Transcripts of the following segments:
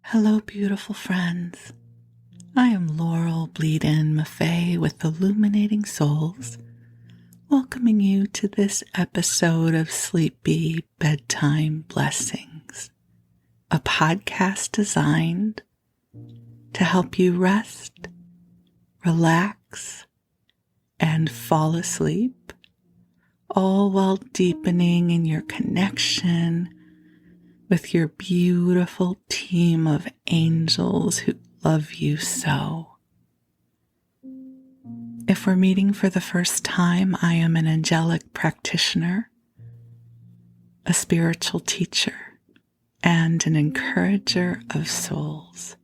Hello, beautiful friends. I am Laurel Bleadon-Maffei with Illuminating Souls, welcoming you to this episode of Sleepy Bedtime Blessings, a podcast designed to help you rest, relax, and fall asleep, all while deepening in your connection with your beautiful team of angels who love you so. If we're meeting for the first time, I am an angelic practitioner, a spiritual teacher, and an encourager of souls.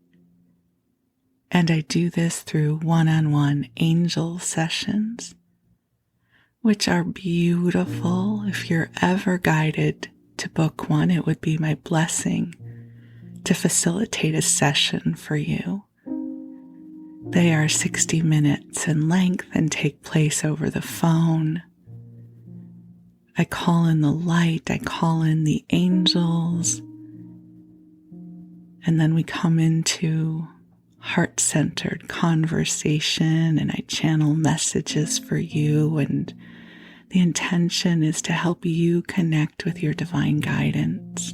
And I do this through one-on-one angel sessions, which are beautiful. If you're ever guided to book one, it would be my blessing to facilitate a session for you. They are 60 minutes in length and take place over the phone. I call in the light, I call in the angels, and then we come into heart-centered conversation and I channel messages for you, and the intention is to help you connect with your divine guidance.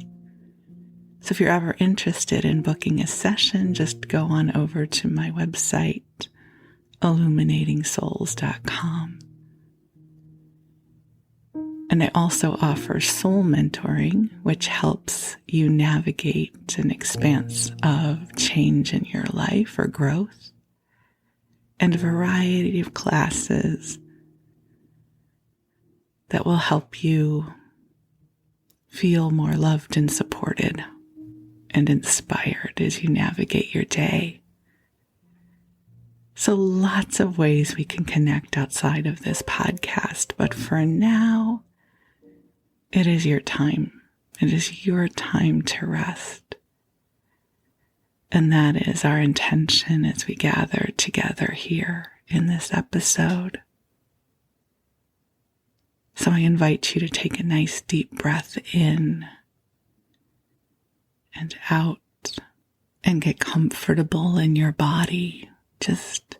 So if you're ever interested in booking a session, just go on over to my website, illuminatingsouls.com. And I also offer soul mentoring, which helps you navigate an expanse of change in your life or growth, and a variety of classes that will help you feel more loved and supported and inspired as you navigate your day. So lots of ways we can connect outside of this podcast, but for now, it is your time. It is your time to rest. And that is our intention as we gather together here in this episode. So I invite you to take a nice deep breath in and out and get comfortable in your body. Just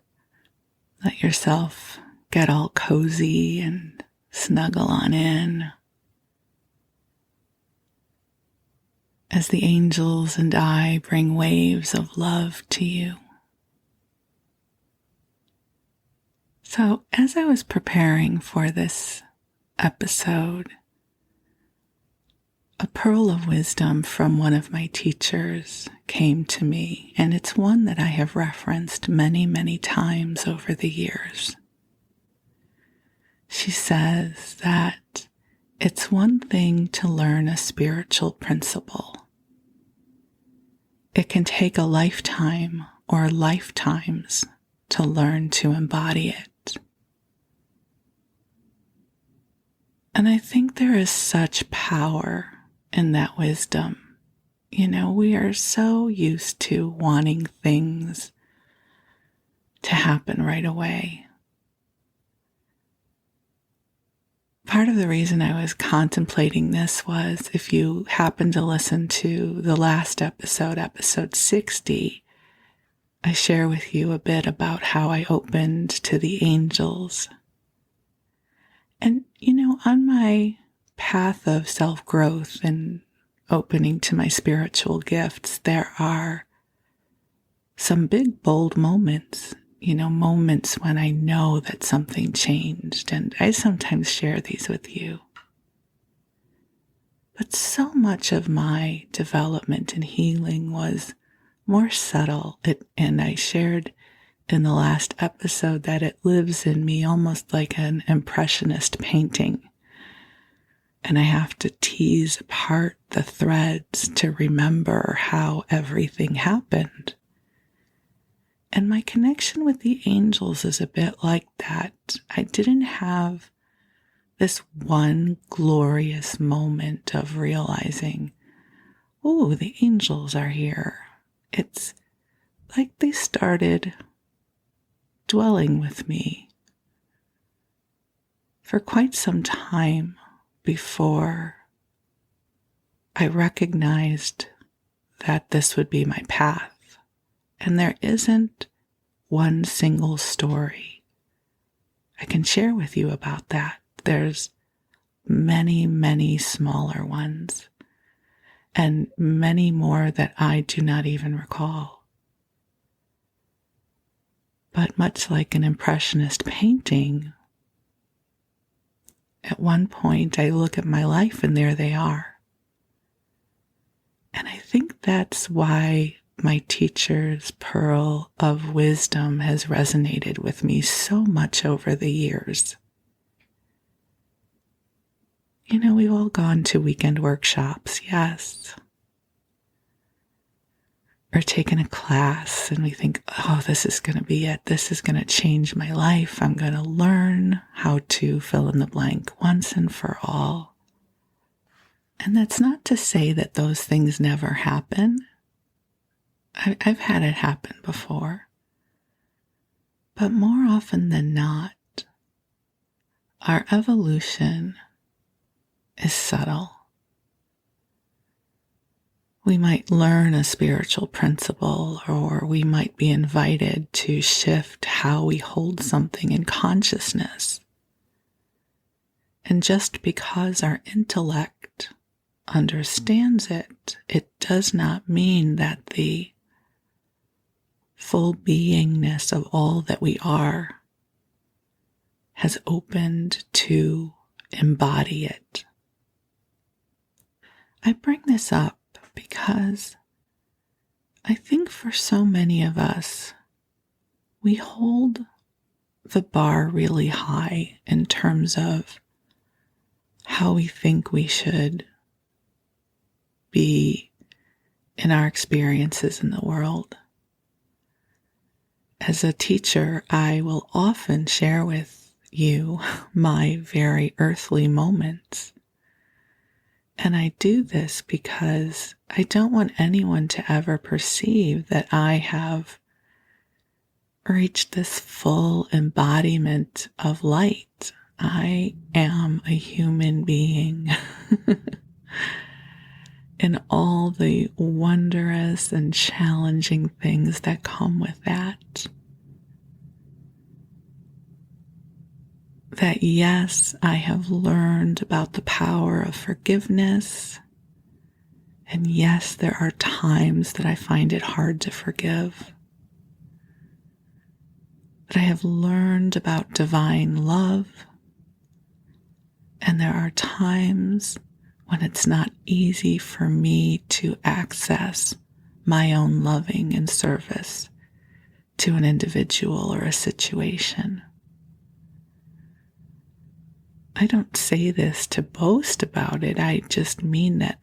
let yourself get all cozy and snuggle on in as the angels and I bring waves of love to you. So as I was preparing for this episode, a pearl of wisdom from one of my teachers came to me, and it's one that I have referenced many, many times over the years. She says that it's one thing to learn a spiritual principle. It can take a lifetime or lifetimes to learn to embody it. And I think there is such power in that wisdom. You know, we are so used to wanting things to happen right away. Part of the reason I was contemplating this was, if you happen to listen to the last episode, episode 60, I share with you a bit about how I opened to the angels. And, you know, on my path of self-growth and opening to my spiritual gifts, there are some big, bold moments, moments when I know that something changed. And I sometimes share these with you. But so much of my development and healing was more subtle. And I shared in the last episode that it lives in me almost like an impressionist painting. And I have to tease apart the threads to remember how everything happened. And my connection with the angels is a bit like that. I didn't have this one glorious moment of realizing, oh, the angels are here. It's like they started dwelling with me for quite some time before I recognized that this would be my path. And there isn't one single story I can share with you about that. There's many, many smaller ones, and many more that I do not even recall. But much like an impressionist painting, at one point I look at my life and there they are. And I think that's why my teacher's pearl of wisdom has resonated with me so much over the years. You know, we've all gone to weekend workshops, yes. Or taken a class and we think, oh, this is going to be it. This is going to change my life. I'm going to learn how to fill in the blank once and for all. And that's not to say that those things never happen. I've had it happen before. But more often than not, our evolution is subtle. We might learn a spiritual principle, or we might be invited to shift how we hold something in consciousness. And just because our intellect understands it, it does not mean that the full beingness of all that we are has opened to embody it. I bring this up because I think for so many of us, we hold the bar really high in terms of how we think we should be in our experiences in the world. As a teacher, I will often share with you my very earthly moments. And I do this because I don't want anyone to ever perceive that I have reached this full embodiment of light. I am a human being in all the wondrous and challenging things that come with that. That yes, I have learned about the power of forgiveness. And yes, there are times that I find it hard to forgive. That I have learned about divine love. And there are times when it's not easy for me to access my own loving and service to an individual or a situation. I don't say this to boast about it. I just mean that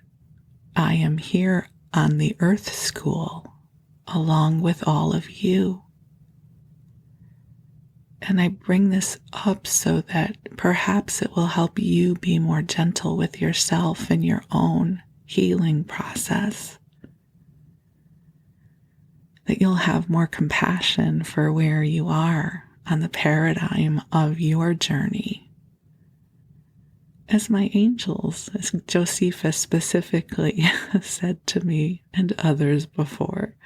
I am here on the Earth School along with all of you. And I bring this up so that perhaps it will help you be more gentle with yourself in your own healing process. That you'll have more compassion for where you are on the paradigm of your journey. As my angels, as Josephus specifically said to me and others before,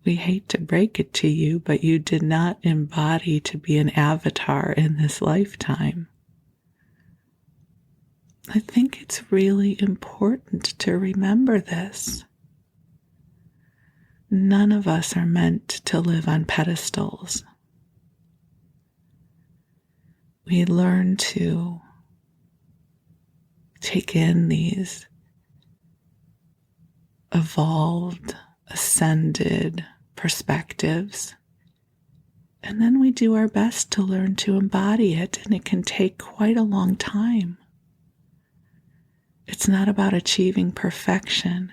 we hate to break it to you, but you did not embody to be an avatar in this lifetime. I think it's really important to remember this. None of us are meant to live on pedestals. We learn to take in these evolved, ascended perspectives, and then we do our best to learn to embody it, and it can take quite a long time. It's not about achieving perfection.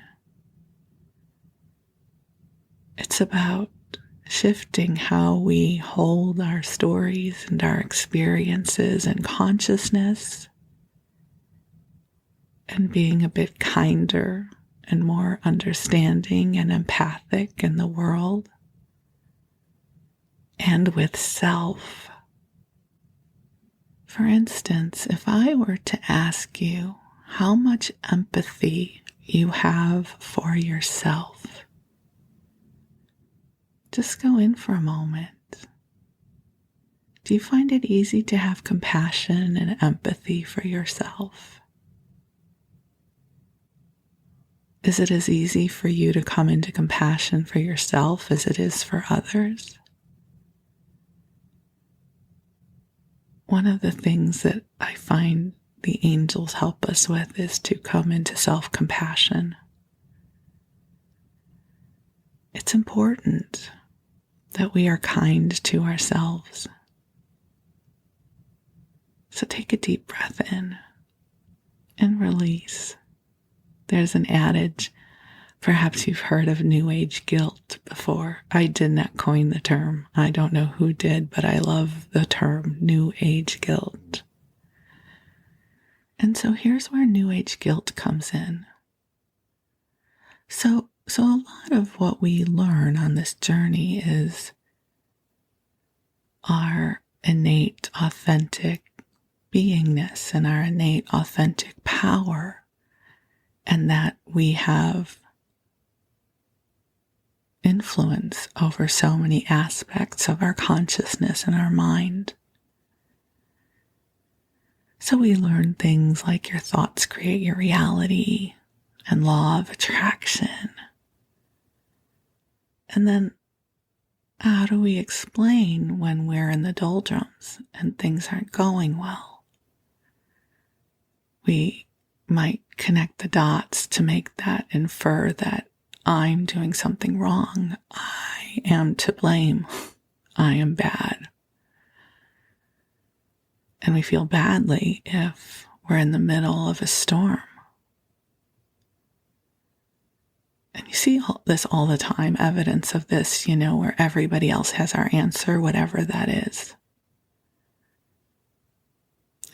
It's about shifting how we hold our stories and our experiences and consciousness, and being a bit kinder and more understanding and empathic in the world and with self. For instance, if I were to ask you how much empathy you have for yourself. Just go in for a moment. Do you find it easy to have compassion and empathy for yourself? Is it as easy for you to come into compassion for yourself as it is for others? One of the things that I find the angels help us with is to come into self-compassion. It's important that we are kind to ourselves. So take a deep breath in and release. There's an adage, perhaps you've heard of New Age guilt before. I did not coin the term. I don't know who did, but I love the term New Age guilt. And so here's where New Age guilt comes in. So a lot of what we learn on this journey is our innate, authentic beingness and our innate, authentic power, and that we have influence over so many aspects of our consciousness and our mind. So we learn things like your thoughts create your reality and law of attraction. And then how do we explain when we're in the doldrums and things aren't going well? We might connect the dots to make that infer that I'm doing something wrong. I am to blame. I am bad. And we feel badly if we're in the middle of a storm. And you see this all the time, evidence of this, where everybody else has our answer, whatever that is.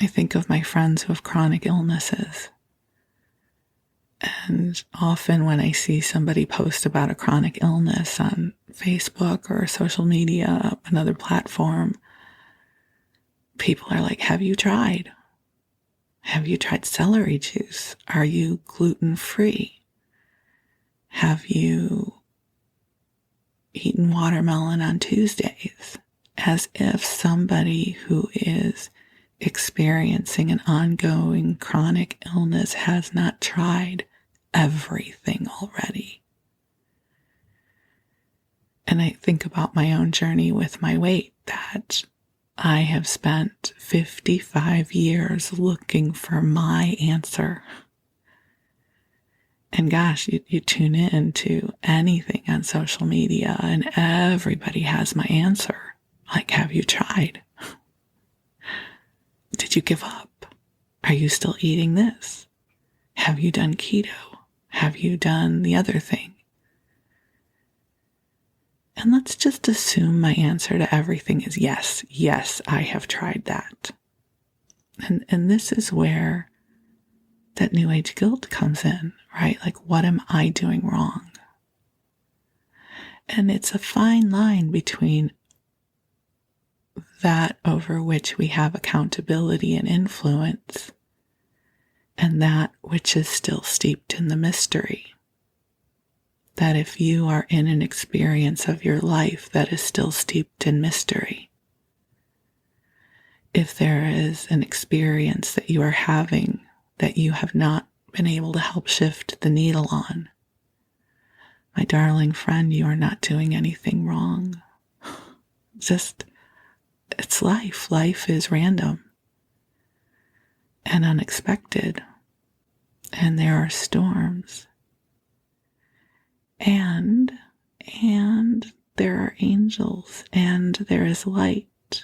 I think of my friends who have chronic illnesses. And often when I see somebody post about a chronic illness on Facebook or social media, another platform, people are like, have you tried? Have you tried celery juice? Are you gluten-free? Have you eaten watermelon on Tuesdays? As if somebody who is experiencing an ongoing chronic illness has not tried everything already. And I think about my own journey with my weight, that I have spent 55 years looking for my answer. And gosh, you tune in to anything on social media and everybody has my answer. Like, have you tried? Did you give up? Are you still eating this? Have you done keto? Have you done the other thing? And let's just assume my answer to everything is yes. Yes, I have tried that. And this is where that New Age guilt comes in, right? Like, what am I doing wrong? And it's a fine line between that over which we have accountability and influence, and that which is still steeped in the mystery. That if you are in an experience of your life that is still steeped in mystery, if there is an experience that you are having that you have not been able to help shift the needle on, my darling friend, you are not doing anything wrong. It's life. Life is random and unexpected, and there are storms, and there are angels, and there is light.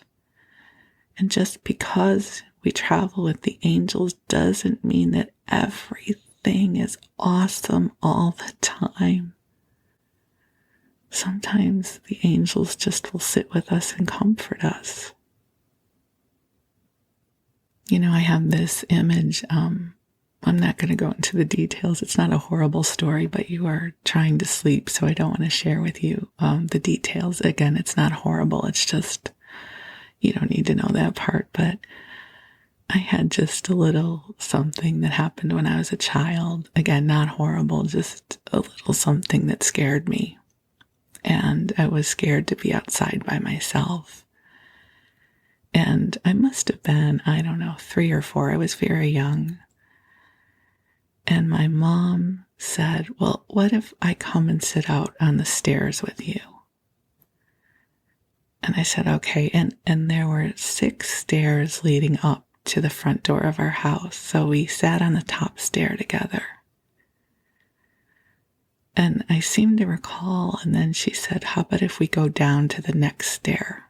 And just because we travel with the angels doesn't mean that everything is awesome all the time. Sometimes the angels just will sit with us and comfort us. I have this image. I'm not going to go into the details. It's not a horrible story, but you are trying to sleep, so I don't want to share with you the details. Again, it's not horrible. It's just, you don't need to know that part. But I had just a little something that happened when I was a child. Again, not horrible, just a little something that scared me. And I was scared to be outside by myself. And I must have been, 3 or 4. I was very young. And my mom said, well, what if I come and sit out on the stairs with you? And I said, okay. And there were 6 stairs leading up to the front door of our house. So we sat on the top stair together. And I seem to recall, and then she said, how about if we go down to the next stair?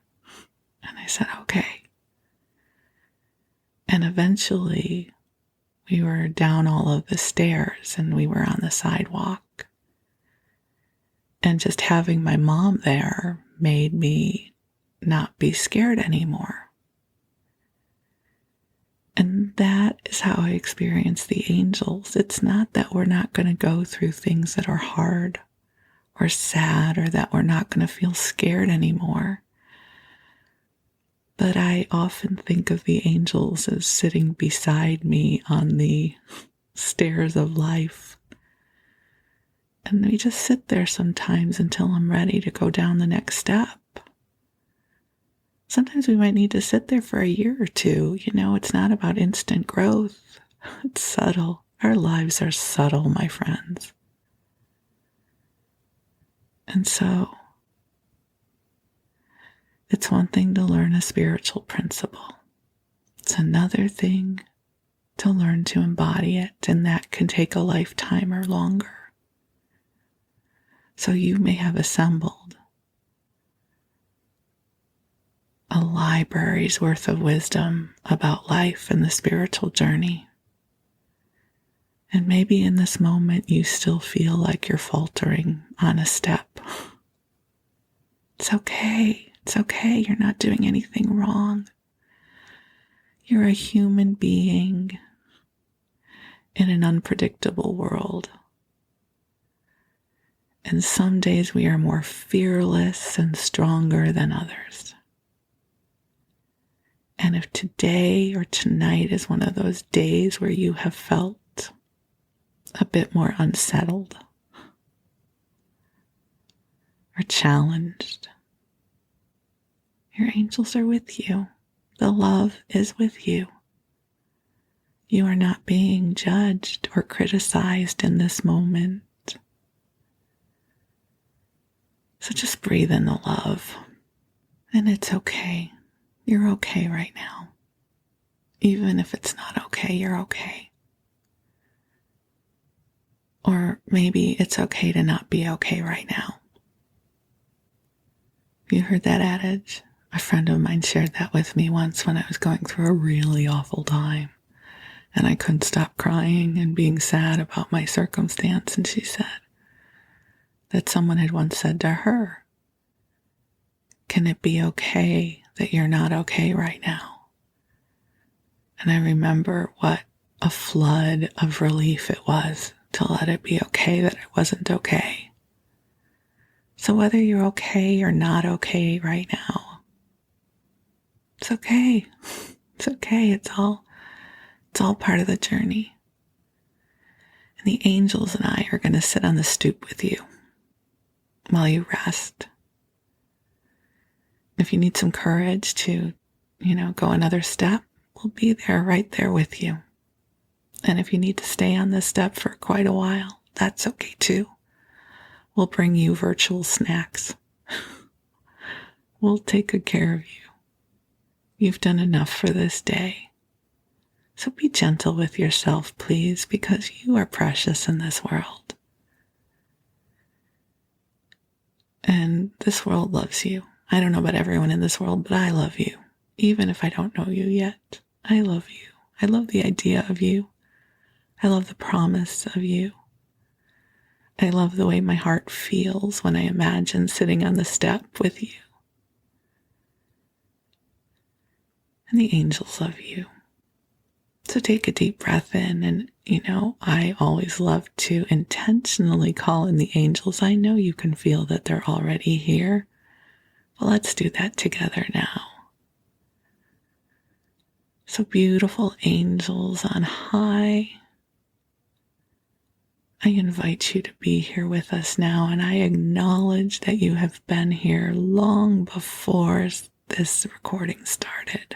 And I said, okay. And eventually we were down all of the stairs and we were on the sidewalk. And just having my mom there made me not be scared anymore. And that is how I experience the angels. It's not that we're not going to go through things that are hard or sad or that we're not going to feel scared anymore. But I often think of the angels as sitting beside me on the stairs of life. And we just sit there sometimes until I'm ready to go down the next step. Sometimes we might need to sit there for a year or two. It's not about instant growth. It's subtle. Our lives are subtle, my friends. And so, it's one thing to learn a spiritual principle. It's another thing to learn to embody it, and that can take a lifetime or longer. So you may have assembled a library's worth of wisdom about life and the spiritual journey. And maybe in this moment you still feel like you're faltering on a step. It's okay. It's okay. You're not doing anything wrong. You're a human being in an unpredictable world. And some days we are more fearless and stronger than others. And if today or tonight is one of those days where you have felt a bit more unsettled or challenged, your angels are with you. The love is with you. You are not being judged or criticized in this moment. So just breathe in the love. And it's okay. You're okay right now. Even if it's not okay, you're okay. Or maybe it's okay to not be okay right now. You heard that adage? A friend of mine shared that with me once when I was going through a really awful time. And I couldn't stop crying and being sad about my circumstance. And she said that someone had once said to her, "Can it be okay that you're not okay right now?" And I remember what a flood of relief it was to let it be okay that it wasn't okay. So whether you're okay or not okay right now, it's okay. It's okay. It's all part of the journey. And the angels and I are going to sit on the stoop with you while you rest. If you need some courage to, go another step, we'll be there, right there with you. And if you need to stay on this step for quite a while, that's okay too. We'll bring you virtual snacks. We'll take good care of you. You've done enough for this day. So be gentle with yourself, please, because you are precious in this world. And this world loves you. I don't know about everyone in this world, but I love you. Even if I don't know you yet, I love you. I love the idea of you. I love the promise of you. I love the way my heart feels when I imagine sitting on the step with you. And the angels love you. So take a deep breath in, and, I always love to intentionally call in the angels. I know you can feel that they're already here. Well, let's do that together now. So beautiful angels on high, I invite you to be here with us now, and I acknowledge that you have been here long before this recording started.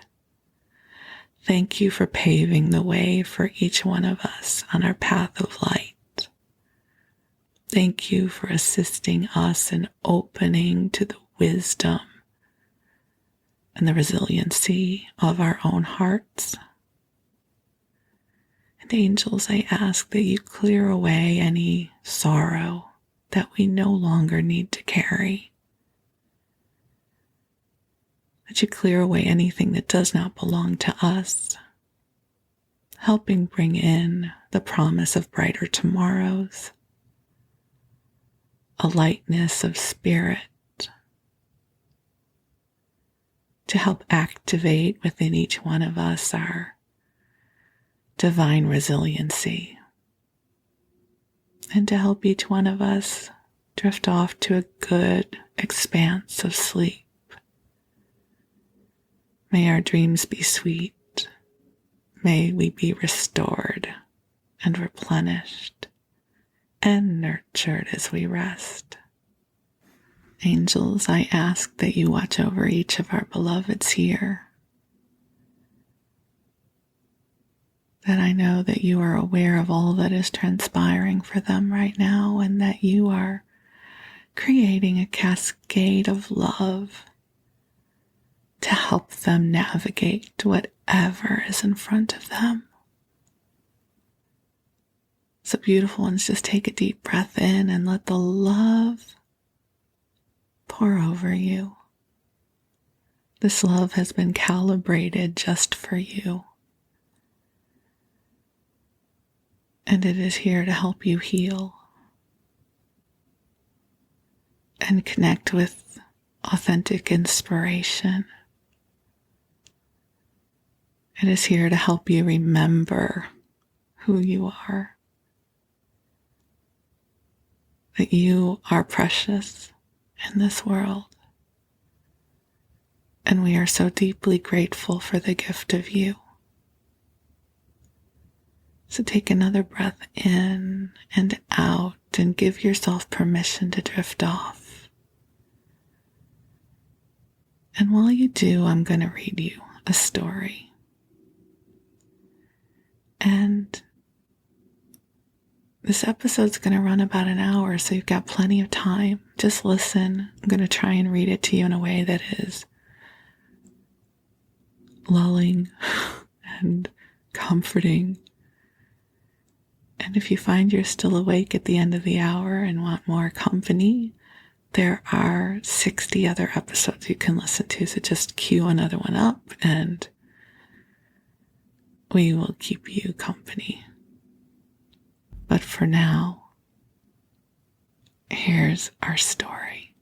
Thank you for paving the way for each one of us on our path of light. Thank you for assisting us in opening to the wisdom and the resiliency of our own hearts. And angels, I ask that you clear away any sorrow that we no longer need to carry. That you clear away anything that does not belong to us, helping bring in the promise of brighter tomorrows, a lightness of spirit, to help activate within each one of us our divine resiliency, and to help each one of us drift off to a good expanse of sleep. May our dreams be sweet. May we be restored and replenished and nurtured as we rest. Angels, I ask that you watch over each of our beloveds here. That I know that you are aware of all that is transpiring for them right now, and that you are creating a cascade of love to help them navigate whatever is in front of them. So beautiful ones, just take a deep breath in and let the love pour over you. This love has been calibrated just for you. And it is here to help you heal and connect with authentic inspiration. It is here to help you remember who you are, that you are precious in this world. And we are so deeply grateful for the gift of you. So take another breath in and out and give yourself permission to drift off. And while you do, I'm going to read you a story. And this episode's going to run about an hour, so you've got plenty of time. Just listen. I'm going to try and read it to you in a way that is lulling and comforting. And if you find you're still awake at the end of the hour and want more company, there are 60 other episodes you can listen to. So just queue another one up and we will keep you company. But for now, here's our story.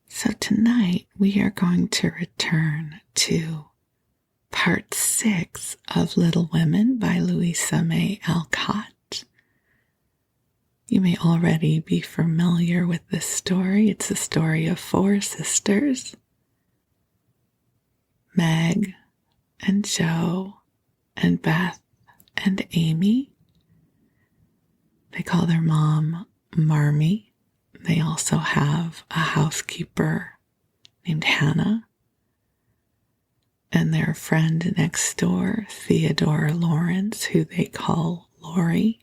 So tonight we are going to return to Part 6 of Little Women by Louisa May Alcott. You may already be familiar with this story. It's the story of 4 sisters, Meg and Jo and Beth and Amy. They call their mom Marmee. They also have a housekeeper named Hannah. And their friend next door, Theodore Lawrence, who they call Laurie.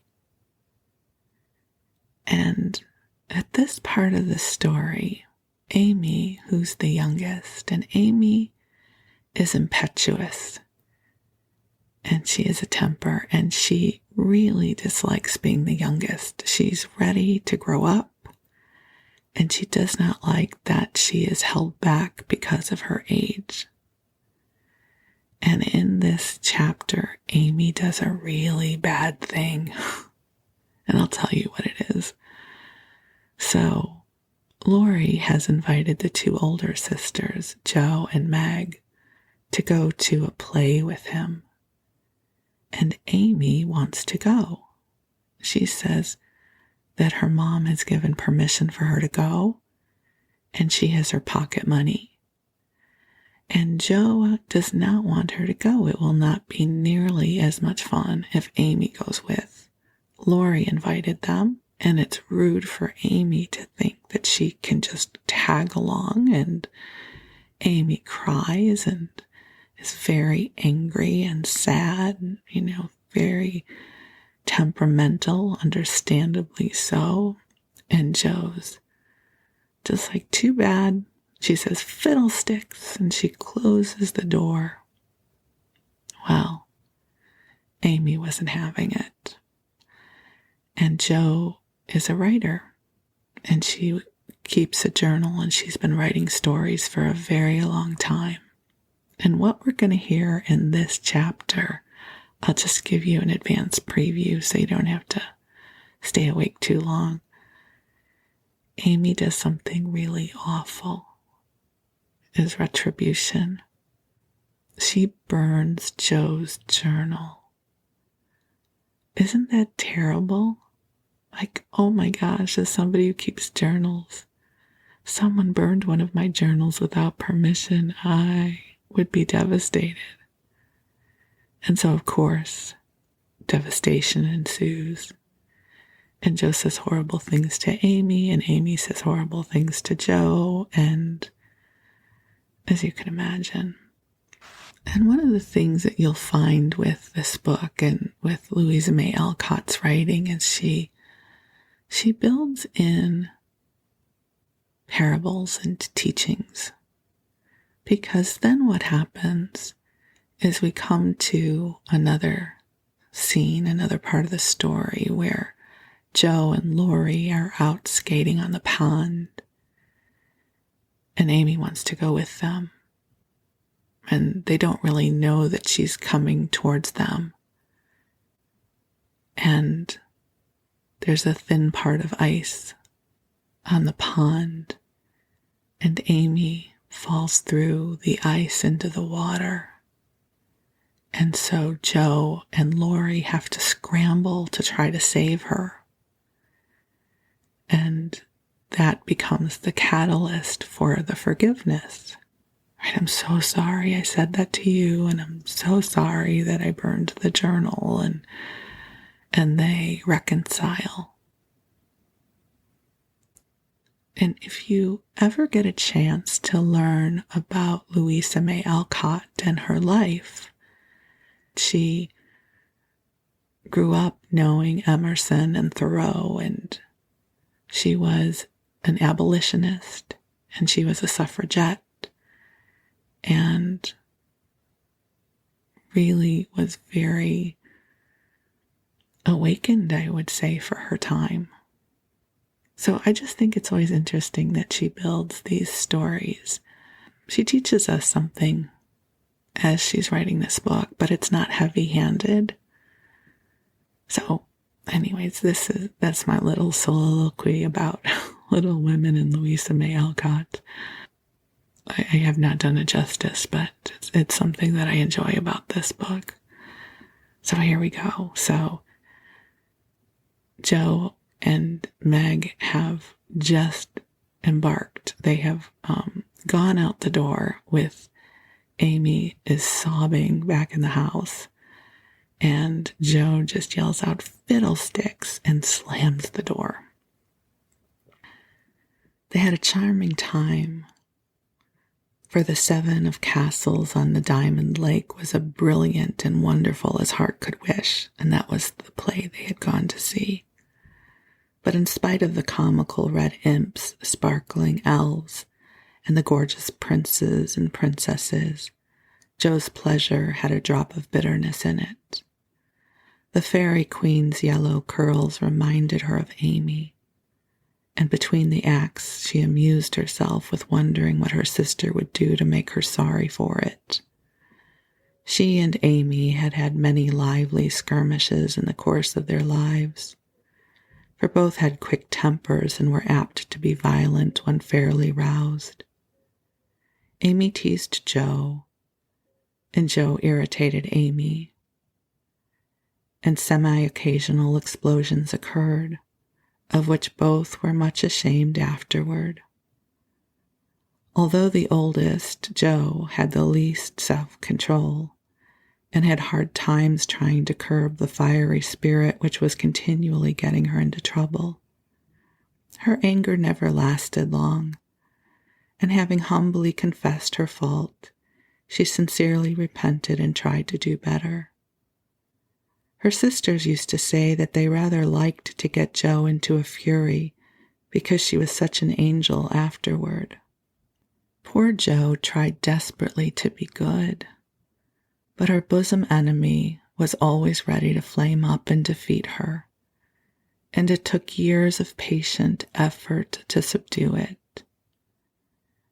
And at this part of the story, Amy, who's the youngest, and Amy is impetuous. And she is a temper, and she really dislikes being the youngest. She's ready to grow up, and she does not like that she is held back because of her age. And in this chapter, Amy does a really bad thing. And I'll tell you what it is. So, Laurie has invited the 2 older sisters, Jo and Meg, to go to a play with him. And Amy wants to go. She says that her mom has given permission for her to go, and she has her pocket money. And Joe does not want her to go. It will not be nearly as much fun if Amy goes with. Lori invited them, and it's rude for Amy to think that she can just tag along, and Amy cries and is very angry and sad, and, very temperamental, understandably so. And Joe's just like, too bad. She says, fiddlesticks, and she closes the door. Well, Amy wasn't having it. And Joe is a writer, and she keeps a journal, and she's been writing stories for a very long time. And what we're going to hear in this chapter, I'll just give you an advance preview so you don't have to stay awake too long. Amy does something really awful. Is retribution. She burns Joe's journal. Isn't that terrible? Like, oh my gosh, as somebody who keeps journals, someone burned one of my journals without permission, I would be devastated. And so, of course, devastation ensues. And Joe says horrible things to Amy, and Amy says horrible things to Joe, and as you can imagine. And one of the things that you'll find with this book and with Louisa May Alcott's writing is she builds in parables and teachings. Because then what happens is we come to another scene, another part of the story where Joe and Lori are out skating on the pond, and Amy wants to go with them. And they don't really know that she's coming towards them. And there's a thin part of ice on the pond, and Amy falls through the ice into the water. And so Joe and Lori have to scramble to try to save her. And that becomes the catalyst for the forgiveness. Right? I'm so sorry I said that to you, and I'm so sorry that I burned the journal, and they reconcile. And if you ever get a chance to learn about Louisa May Alcott and her life, she grew up knowing Emerson and Thoreau, and she was an abolitionist, and she was a suffragette, and really was very awakened, I would say, for her time. So I just think it's always interesting that she builds these stories. She teaches us something as she's writing this book, but it's not heavy-handed. So anyways, that's my little soliloquy about Little Women and Louisa May Alcott. I have not done it justice, but it's something that I enjoy about this book. So here we go. So Joe and Meg have just embarked. They have gone out the door with Amy is sobbing back in the house, and Joe just yells out, "Fiddlesticks," and slams the door. They had a charming time, for the 7 of Castles on the Diamond Lake was as brilliant and wonderful as heart could wish, and that was the play they had gone to see. But in spite of the comical red imps, the sparkling elves, and the gorgeous princes and princesses, Joe's pleasure had a drop of bitterness in it. The fairy queen's yellow curls reminded her of Amy, and between the acts she amused herself with wondering what her sister would do to make her sorry for it. She and Amy had had many lively skirmishes in the course of their lives, for both had quick tempers and were apt to be violent when fairly roused. Amy teased Joe, and Joe irritated Amy, and semi-occasional explosions occurred, of which both were much ashamed afterward. Although the oldest, Jo, had the least self-control and had hard times trying to curb the fiery spirit which was continually getting her into trouble, her anger never lasted long, and having humbly confessed her fault, she sincerely repented and tried to do better. Her sisters used to say that they rather liked to get Jo into a fury because she was such an angel afterward. Poor Jo tried desperately to be good, but her bosom enemy was always ready to flame up and defeat her, and it took years of patient effort to subdue it.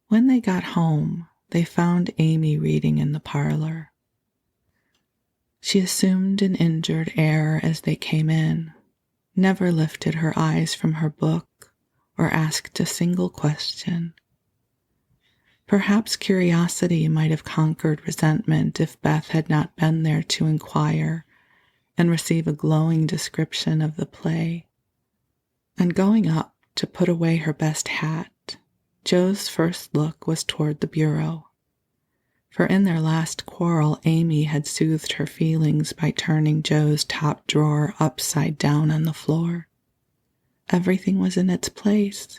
When they got home, they found Amy reading in the parlor. She assumed an injured air as they came in, never lifted her eyes from her book or asked a single question. Perhaps curiosity might have conquered resentment if Beth had not been there to inquire and receive a glowing description of the play. On going up to put away her best hat, Jo's first look was toward the bureau. For in their last quarrel, Amy had soothed her feelings by turning Jo's top drawer upside down on the floor. Everything was in its place.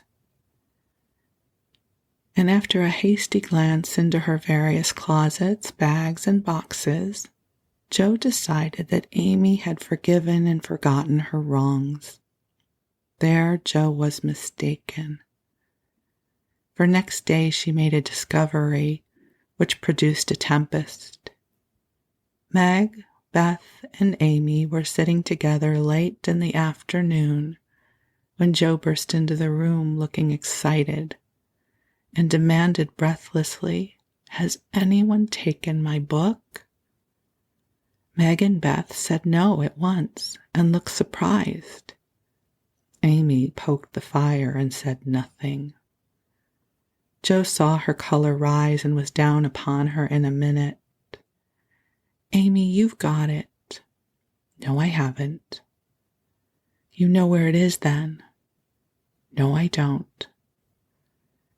And after a hasty glance into her various closets, bags, and boxes, Jo decided that Amy had forgiven and forgotten her wrongs. There Jo was mistaken. For next day she made a discovery which produced a tempest. Meg, Beth, and Amy were sitting together late in the afternoon when Jo burst into the room looking excited and demanded breathlessly, "Has anyone taken my book?" Meg and Beth said no at once and looked surprised. Amy poked the fire and said nothing. Jo saw her color rise and was down upon her in a minute. "Amy, you've got it." "No, I haven't." "You know where it is then?" "No, I don't."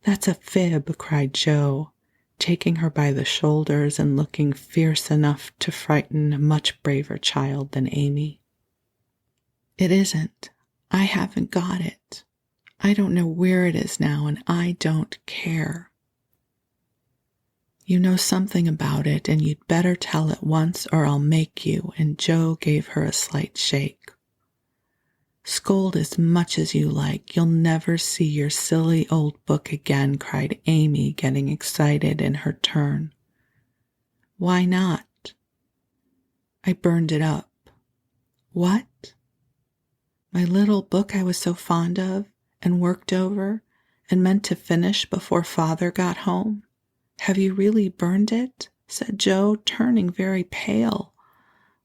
"That's a fib," cried Jo, taking her by the shoulders and looking fierce enough to frighten a much braver child than Amy. "It isn't. I haven't got it. I don't know where it is now, and I don't care." "You know something about it, and you'd better tell at once or I'll make you," and Jo gave her a slight shake. "Scold as much as you like. You'll never see your silly old book again," cried Amy, getting excited in her turn. "Why not?" "I burned it up." "What?" "My little book I was so fond of and worked over and meant to finish before Father got home. Have you really burned it?" said Jo, turning very pale,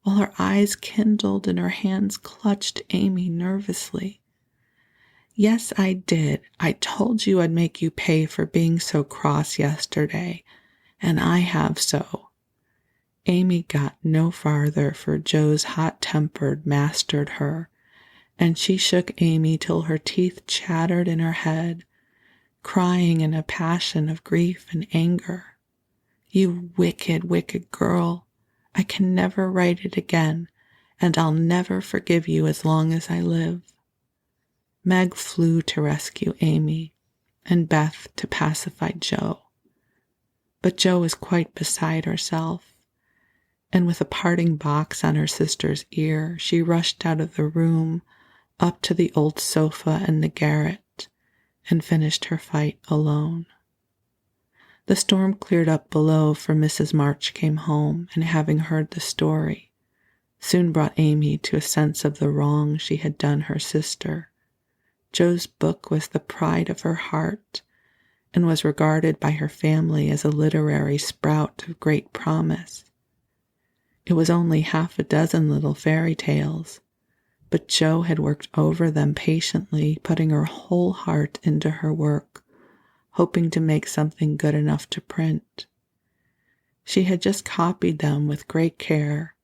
while her eyes kindled and her hands clutched Amy nervously. "Yes, I did. I told you I'd make you pay for being so cross yesterday, and I have so." Amy got no farther, for Jo's hot-tempered mastered her, and she shook Amy till her teeth chattered in her head, crying in a passion of grief and anger. "You wicked, wicked girl. I can never write it again, and I'll never forgive you as long as I live." Meg flew to rescue Amy, and Beth to pacify Jo. But Jo was quite beside herself, and with a parting box on her sister's ear, she rushed out of the room, up to the old sofa in the garret, and finished her fight alone. The storm cleared up below, for Mrs. March came home, and having heard the story, soon brought Amy to a sense of the wrong she had done her sister. Jo's book was the pride of her heart, and was regarded by her family as a literary sprout of great promise. It was only half a dozen little fairy tales, but Jo had worked over them patiently, putting her whole heart into her work, hoping to make something good enough to print. She had just copied them with great care,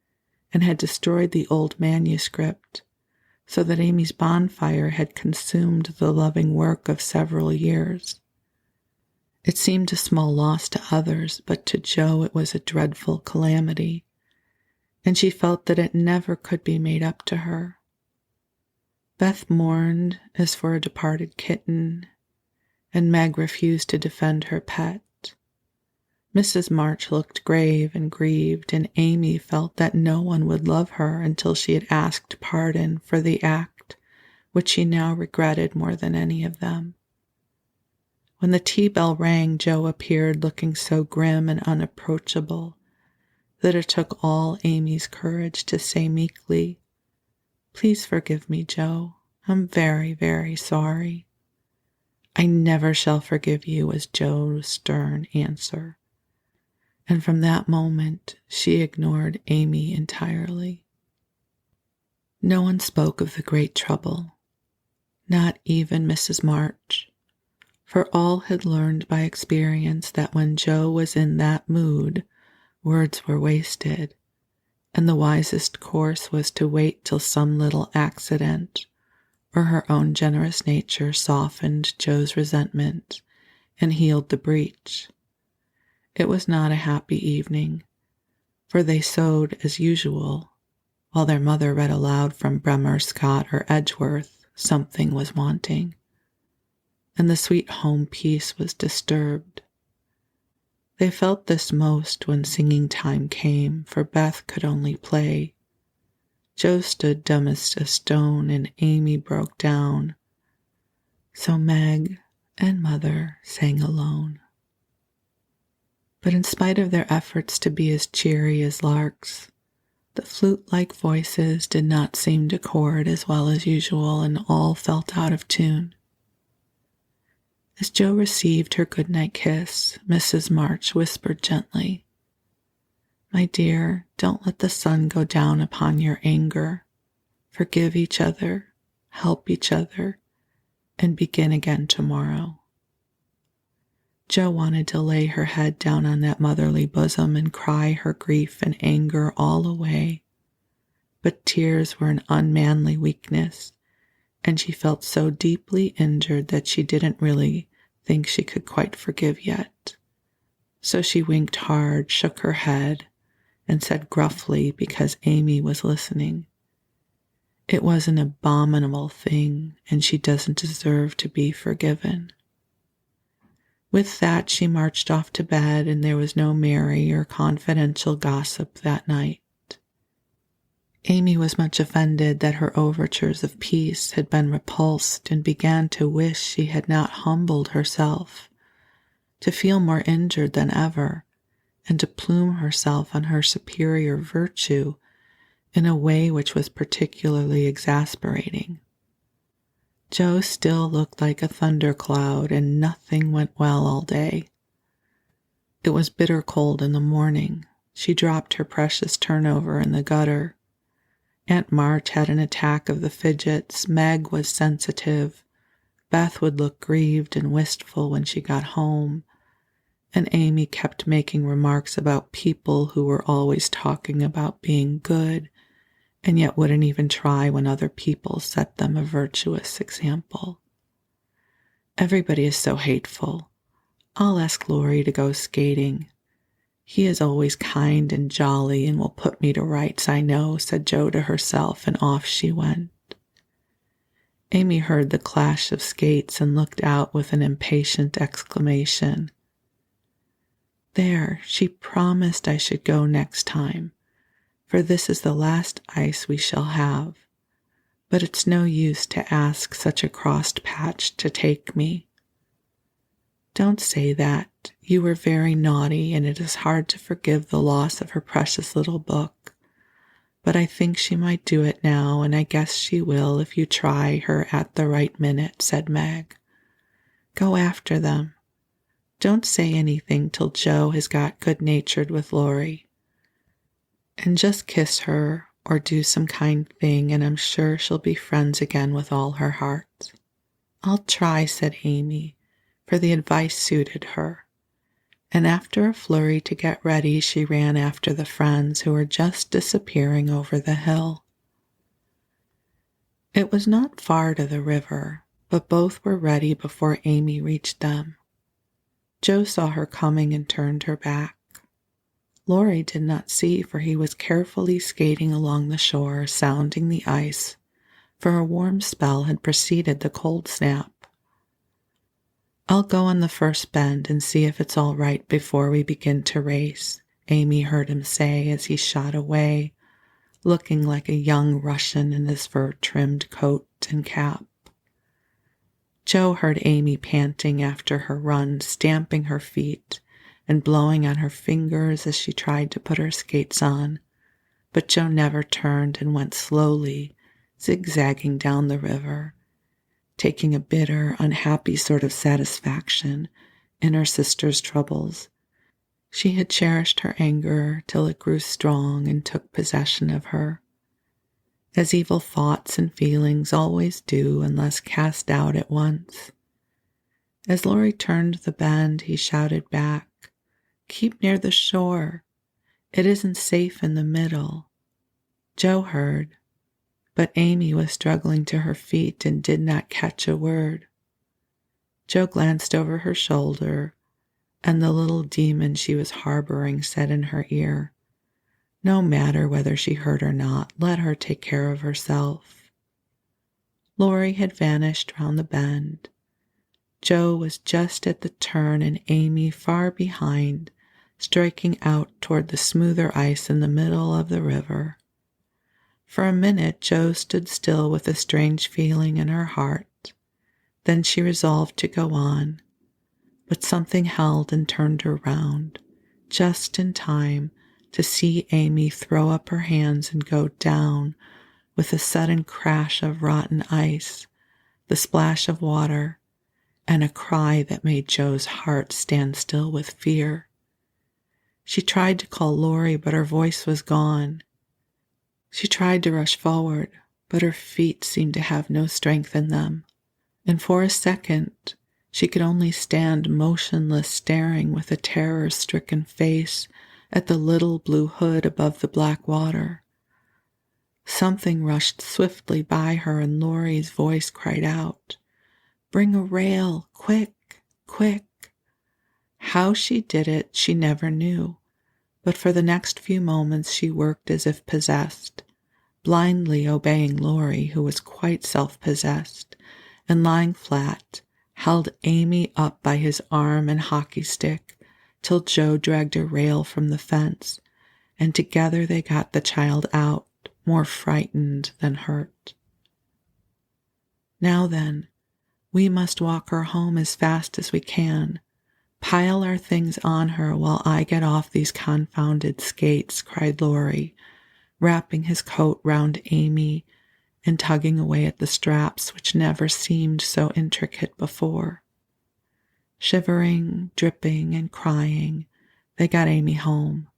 and had destroyed the old manuscript, so that Amy's bonfire had consumed the loving work of several years. It seemed a small loss to others, but to Jo it was a dreadful calamity, and she felt that it never could be made up to her. Beth mourned as for a departed kitten, and Meg refused to defend her pet. Mrs. March looked grave and grieved, and Amy felt that no one would love her until she had asked pardon for the act, which she now regretted more than any of them. When the tea bell rang, Jo appeared looking so grim and unapproachable that it took all Amy's courage to say meekly, "Please forgive me, Jo. I'm very, very sorry." "I never shall forgive you," was Jo's stern answer. And from that moment, she ignored Amy entirely. No one spoke of the great trouble, not even Mrs. March, for all had learned by experience that when Jo was in that mood, words were wasted, and the wisest course was to wait till some little accident or her own generous nature softened Jo's resentment and healed the breach. It was not a happy evening, for they sewed as usual, while their mother read aloud from Bremer, Scott, or Edgeworth. Something was wanting, and the sweet home peace was disturbed. They felt this most when singing time came, for Beth could only play. Jo stood dumb as a stone, and Amy broke down. So Meg and Mother sang alone. But in spite of their efforts to be as cheery as larks, the flute-like voices did not seem to chord as well as usual, and all felt out of tune. As Jo received her goodnight kiss, Mrs. March whispered gently, "My dear, don't let the sun go down upon your anger. Forgive each other, help each other, and begin again tomorrow." Jo wanted to lay her head down on that motherly bosom and cry her grief and anger all away, but tears were an unmanly weakness, and she felt so deeply injured that she didn't really think she could quite forgive yet. So she winked hard, shook her head, and said gruffly, because Amy was listening, "It was an abominable thing, and she doesn't deserve to be forgiven." With that, she marched off to bed, and there was no merry or confidential gossip that night. Amy was much offended that her overtures of peace had been repulsed, and began to wish she had not humbled herself, to feel more injured than ever, and to plume herself on her superior virtue in a way which was particularly exasperating. Jo still looked like a thundercloud, and nothing went well all day. It was bitter cold in the morning. She dropped her precious turnover in the gutter. Aunt March had an attack of the fidgets. Meg was sensitive. Beth would look grieved and wistful when she got home. And Amy kept making remarks about people who were always talking about being good, and yet wouldn't even try when other people set them a virtuous example. "Everybody is so hateful. I'll ask Laurie to go skating. He is always kind and jolly and will put me to rights, I know," said Jo to herself, and off she went. Amy heard the clash of skates and looked out with an impatient exclamation. "There, she promised I should go next time, for this is the last ice we shall have, but it's no use to ask such a crossed patch to take me." "Don't say that. You were very naughty, and it is hard to forgive the loss of her precious little book, but I think she might do it now, and I guess she will if you try her at the right minute," said Meg. "Go after them. Don't say anything till Jo has got good-natured with Laurie. And just kiss her or do some kind thing, and I'm sure she'll be friends again with all her heart." "I'll try," said Amy, for the advice suited her. And after a flurry to get ready, she ran after the friends who were just disappearing over the hill. It was not far to the river, but both were ready before Amy reached them. Joe saw her coming and turned her back. Laurie did not see, for he was carefully skating along the shore, sounding the ice, for a warm spell had preceded the cold snap. "I'll go on the first bend and see if it's all right before we begin to race," Amy heard him say as he shot away, looking like a young Russian in his fur-trimmed coat and cap. Joe heard Amy panting after her run, stamping her feet and blowing on her fingers as she tried to put her skates on, but Joe never turned and went slowly, zigzagging down the river, taking a bitter, unhappy sort of satisfaction in her sister's troubles. She had cherished her anger till it grew strong and took possession of her, as evil thoughts and feelings always do unless cast out at once. As Laurie turned the bend, he shouted back, "Keep near the shore. It isn't safe in the middle." Joe heard, but Amy was struggling to her feet and did not catch a word. Joe glanced over her shoulder, and the little demon she was harboring said in her ear, "No matter whether she heard or not, let her take care of herself." Laurie had vanished round the bend. Joe was just at the turn and Amy far behind, striking out toward the smoother ice in the middle of the river. For a minute, Joe stood still with a strange feeling in her heart. Then she resolved to go on, but something held and turned her round, just in time to see Amy throw up her hands and go down with a sudden crash of rotten ice, the splash of water, and a cry that made Joe's heart stand still with fear. She tried to call Laurie, but her voice was gone. She tried to rush forward, but her feet seemed to have no strength in them, and for a second she could only stand motionless, staring with a terror-stricken face at the little blue hood above the black water. Something rushed swiftly by her, and Laurie's voice cried out, "Bring a rail, quick, quick." How she did it, she never knew, but for the next few moments she worked as if possessed, blindly obeying Laurie, who was quite self-possessed, and lying flat, held Amy up by his arm and hockey stick till Joe dragged a rail from the fence, and together they got the child out, more frightened than hurt. "Now then, we must walk her home as fast as we can. Pile our things on her while I get off these confounded skates," cried Laurie, wrapping his coat round Amy and tugging away at the straps which never seemed so intricate before. Shivering, dripping, and crying, they got Amy home,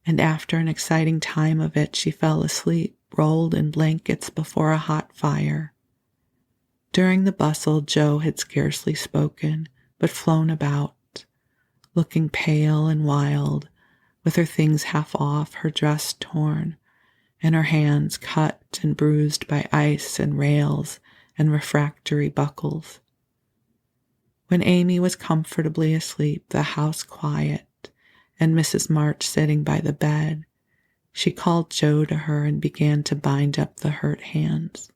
and after an exciting time of it, she fell asleep, rolled in blankets before a hot fire. During the bustle, Joe had scarcely spoken, but flown about, looking pale and wild, with her things half off, her dress torn, and her hands cut and bruised by ice and rails and refractory buckles. When Amy was comfortably asleep, the house quiet, and Mrs. March sitting by the bed, she called Joe to her and began to bind up the hurt hands.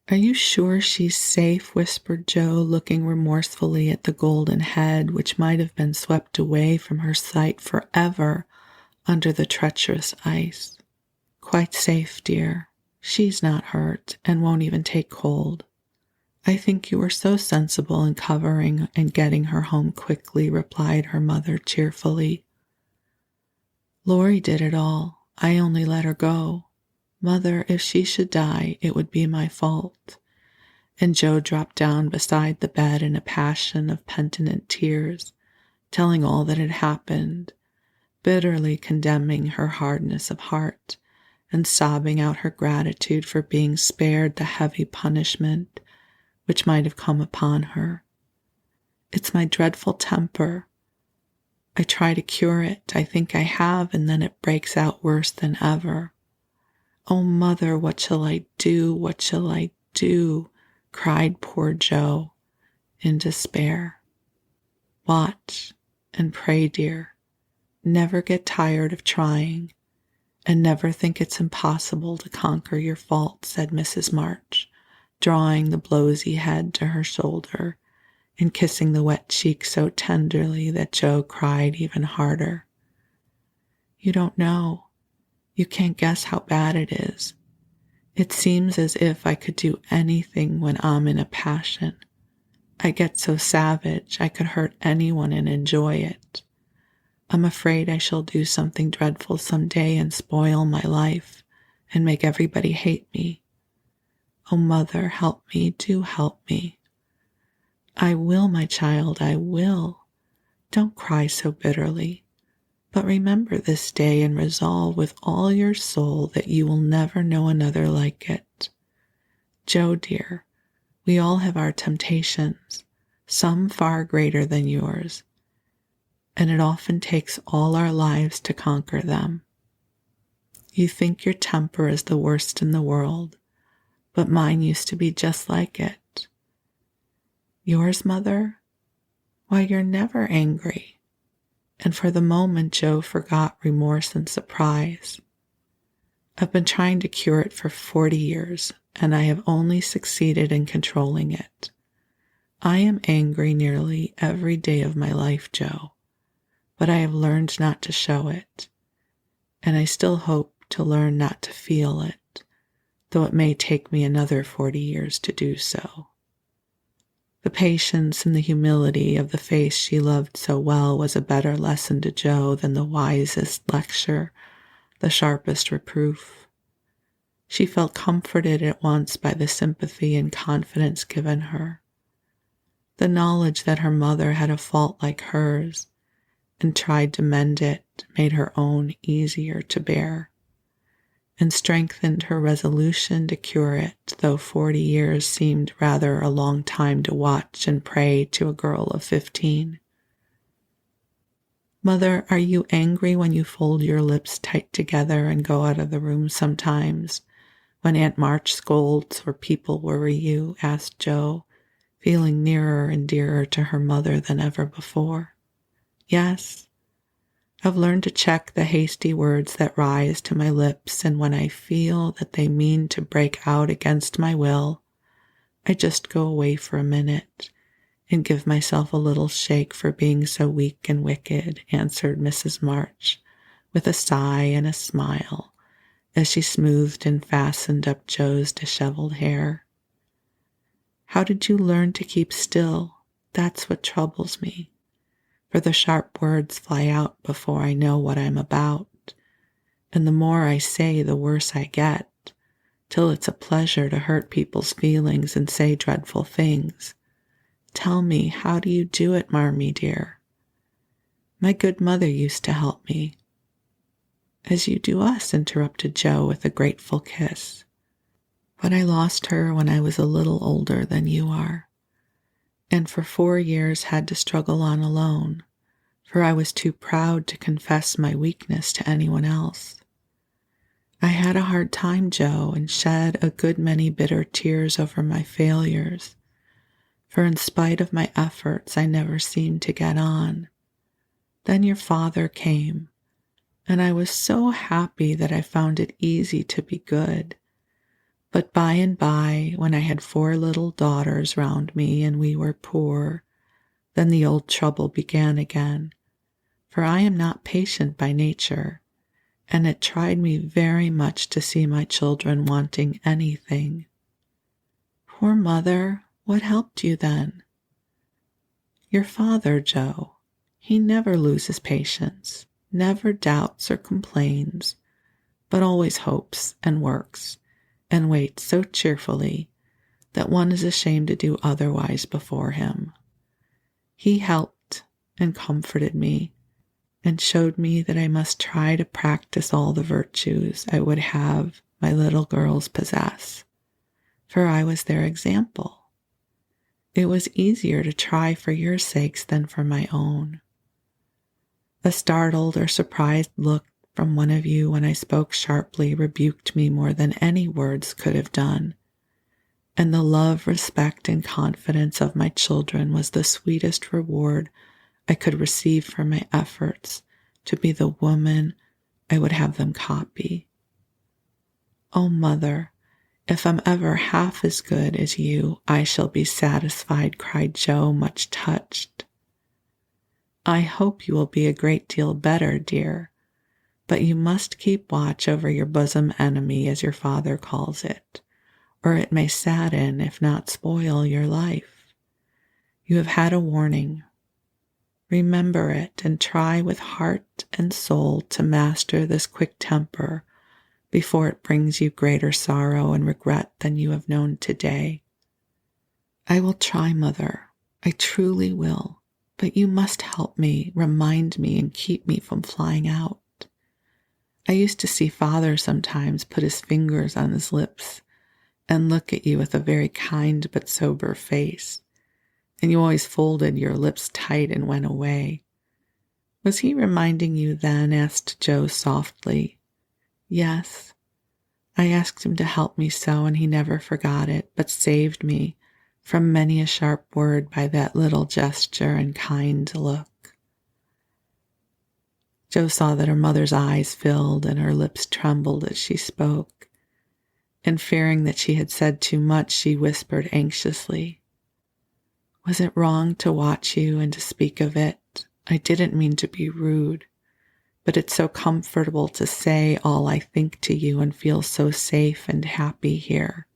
"Are you sure she's safe?" whispered Joe, looking remorsefully at the golden head, which might have been swept away from her sight forever under the treacherous ice. "Quite safe, dear. She's not hurt, and won't even take cold. I think you were so sensible in covering and getting her home quickly," replied her mother cheerfully. "Laurie did it all. I only let her go. Mother, if she should die, it would be my fault." And Joe dropped down beside the bed in a passion of penitent tears, telling all that had happened, bitterly condemning her hardness of heart, and sobbing out her gratitude for being spared the heavy punishment which might have come upon her. "It's my dreadful temper. I try to cure it. I think I have, and then it breaks out worse than ever. Oh, Mother, what shall I do? What shall I do?" cried poor Joe in despair. Watch and pray, dear. Never get tired of trying, and never think it's impossible to conquer your faults, said Mrs. March, drawing the blowsy head to her shoulder and kissing the wet cheek so tenderly that Joe cried even harder. You don't know. You can't guess how bad it is. It seems as if I could do anything when I'm in a passion. I get so savage I could hurt anyone and enjoy it. I'm afraid I shall do something dreadful someday and spoil my life and make everybody hate me. Oh, Mother, help me, do help me. I will, my child, I will. Don't cry so bitterly, but remember this day and resolve with all your soul that you will never know another like it. Joe, dear, we all have our temptations, some far greater than yours, and it often takes all our lives to conquer them. You think your temper is the worst in the world, but mine used to be just like it. Yours, Mother? Why, you're never angry. And for the moment, Joe forgot remorse and surprise. I've been trying to cure it for 40 years, and I have only succeeded in controlling it. I am angry nearly every day of my life, Joe, but I have learned not to show it, and I still hope to learn not to feel it, though it may take me another 40 years to do so. The patience and the humility of the face she loved so well was a better lesson to Joe than the wisest lecture, the sharpest reproof. She felt comforted at once by the sympathy and confidence given her. The knowledge that her mother had a fault like hers and tried to mend it made her own easier to bear, and strengthened her resolution to cure it, though 40 years seemed rather a long time to watch and pray to a girl of 15. Mother, are you angry when you fold your lips tight together and go out of the room sometimes, when Aunt March scolds or people worry you? Asked Joe, feeling nearer and dearer to her mother than ever before. Yes. I've learned to check the hasty words that rise to my lips, and when I feel that they mean to break out against my will, I just go away for a minute and give myself a little shake for being so weak and wicked, answered Mrs. March, with a sigh and a smile, as she smoothed and fastened up Joe's disheveled hair. How did you learn to keep still? That's what troubles me. For the sharp words fly out before I know what I'm about, and the more I say, the worse I get, till it's a pleasure to hurt people's feelings and say dreadful things. Tell me, how do you do it, Marmee, dear? My good mother used to help me. As you do us, interrupted Joe with a grateful kiss. But I lost her when I was a little older than you are, and for 4 years had to struggle on alone, for I was too proud to confess my weakness to anyone else. I had a hard time, Joe, and shed a good many bitter tears over my failures, for in spite of my efforts, I never seemed to get on. Then your father came, and I was so happy that I found it easy to be good. But by and by, when I had 4 little daughters round me and we were poor, then the old trouble began again. For I am not patient by nature, and it tried me very much to see my children wanting anything. Poor mother, what helped you then? Your father, Joe. He never loses patience, never doubts or complains, but always hopes and works, and waits so cheerfully that one is ashamed to do otherwise before him. He helped and comforted me, and showed me that I must try to practice all the virtues I would have my little girls possess, for I was their example. It was easier to try for your sakes than for my own. A startled or surprised look from one of you when I spoke sharply rebuked me more than any words could have done, and the love, respect, and confidence of my children was the sweetest reward I could receive for my efforts to be the woman I would have them copy. Oh, Mother, if I'm ever half as good as you, I shall be satisfied, cried Jo, much touched. I hope you will be a great deal better, dear, but you must keep watch over your bosom enemy, as your father calls it, or it may sadden, if not spoil, your life. You have had a warning. Remember it and try with heart and soul to master this quick temper before it brings you greater sorrow and regret than you have known today. I will try, Mother. I truly will. But you must help me, remind me, and keep me from flying out. I used to see Father sometimes put his fingers on his lips and look at you with a very kind but sober face, and you always folded your lips tight and went away. Was he reminding you then? Asked Jo softly. Yes. I asked him to help me so, and he never forgot it, but saved me from many a sharp word by that little gesture and kind look. Jo saw that her mother's eyes filled and her lips trembled as she spoke, and fearing that she had said too much, she whispered anxiously, Was it wrong to watch you and to speak of it? I didn't mean to be rude, but it's so comfortable to say all I think to you and feel so safe and happy here.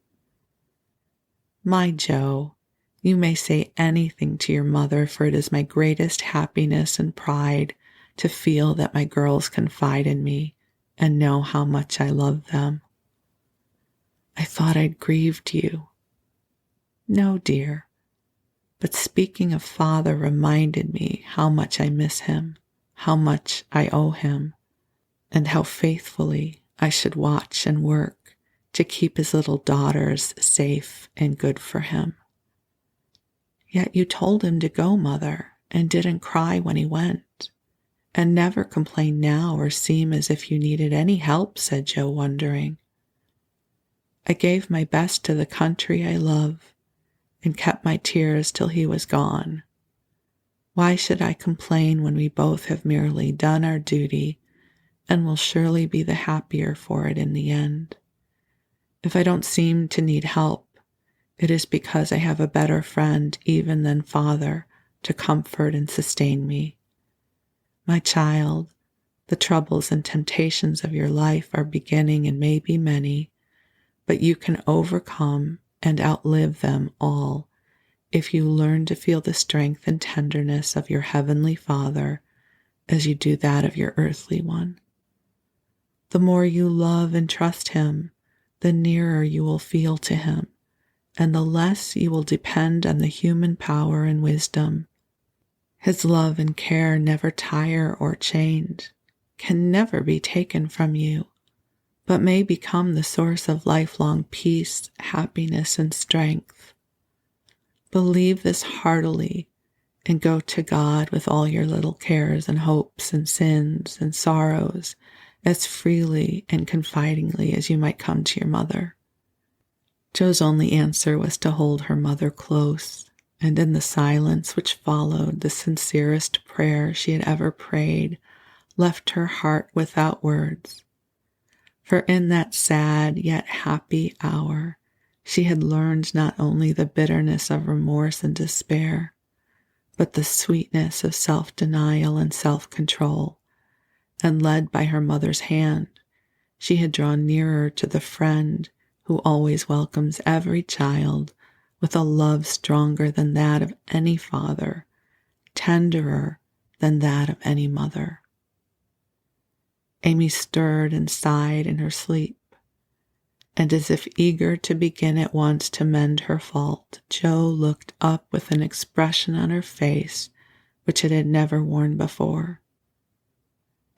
My Jo, you may say anything to your mother, for it is my greatest happiness and pride to feel that my girls confide in me and know how much I love them. I thought I'd grieved you. No, dear, but speaking of Father reminded me how much I miss him, how much I owe him, and how faithfully I should watch and work to keep his little daughters safe and good for him. Yet you told him to go, Mother, and didn't cry when he went, and never complain now or seem as if you needed any help, said Jo, wondering. I gave my best to the country I love, and kept my tears till he was gone. Why should I complain when we both have merely done our duty and will surely be the happier for it in the end? If I don't seem to need help, it is because I have a better friend even than Father to comfort and sustain me. My child, the troubles and temptations of your life are beginning and may be many, but you can overcome and outlive them all if you learn to feel the strength and tenderness of your heavenly Father as you do that of your earthly one. The more you love and trust him, the nearer you will feel to him, and the less you will depend on the human power and wisdom. His love and care never tire or change, can never be taken from you, but may become the source of lifelong peace, happiness, and strength. Believe this heartily and go to God with all your little cares and hopes and sins and sorrows as freely and confidingly as you might come to your mother. Jo's only answer was to hold her mother close, and in the silence which followed, the sincerest prayer she had ever prayed left her heart without words. For in that sad yet happy hour, she had learned not only the bitterness of remorse and despair, but the sweetness of self-denial and self-control, and led by her mother's hand, she had drawn nearer to the friend who always welcomes every child with a love stronger than that of any father, tenderer than that of any mother. Amy stirred and sighed in her sleep, and as if eager to begin at once to mend her fault, Jo looked up with an expression on her face which it had never worn before.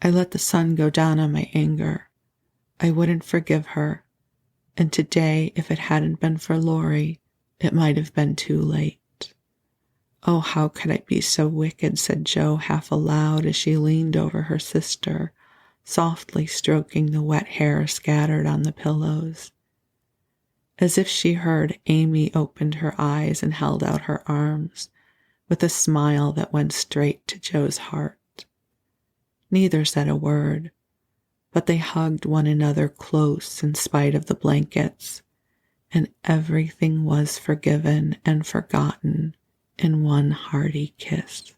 I let the sun go down on my anger. I wouldn't forgive her, and today, if it hadn't been for Laurie, it might have been too late. Oh, how could I be so wicked, said Jo half aloud as she leaned over her sister, softly stroking the wet hair scattered on the pillows. As if she heard, Amy opened her eyes and held out her arms, with a smile that went straight to Joe's heart. Neither said a word, but they hugged one another close in spite of the blankets, and everything was forgiven and forgotten in one hearty kiss.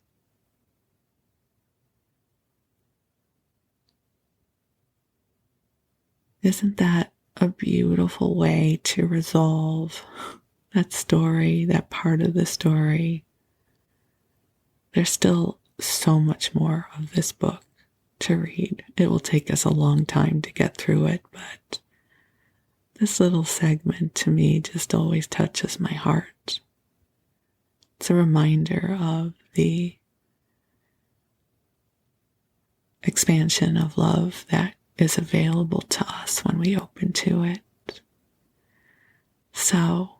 Isn't that a beautiful way to resolve that story, that part of the story? There's still so much more of this book to read. It will take us a long time to get through it, but this little segment to me just always touches my heart. It's a reminder of the expansion of love that is available to us when we open to it. So,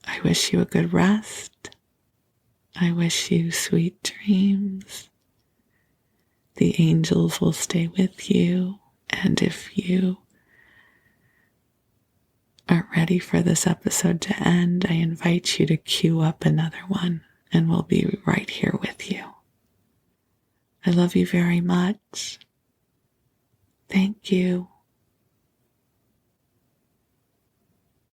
I wish you a good rest. I wish you sweet dreams. The angels will stay with you, and if you are ready for this episode to end, I invite you to queue up another one, and we'll be right here with you. I love you very much. Thank you.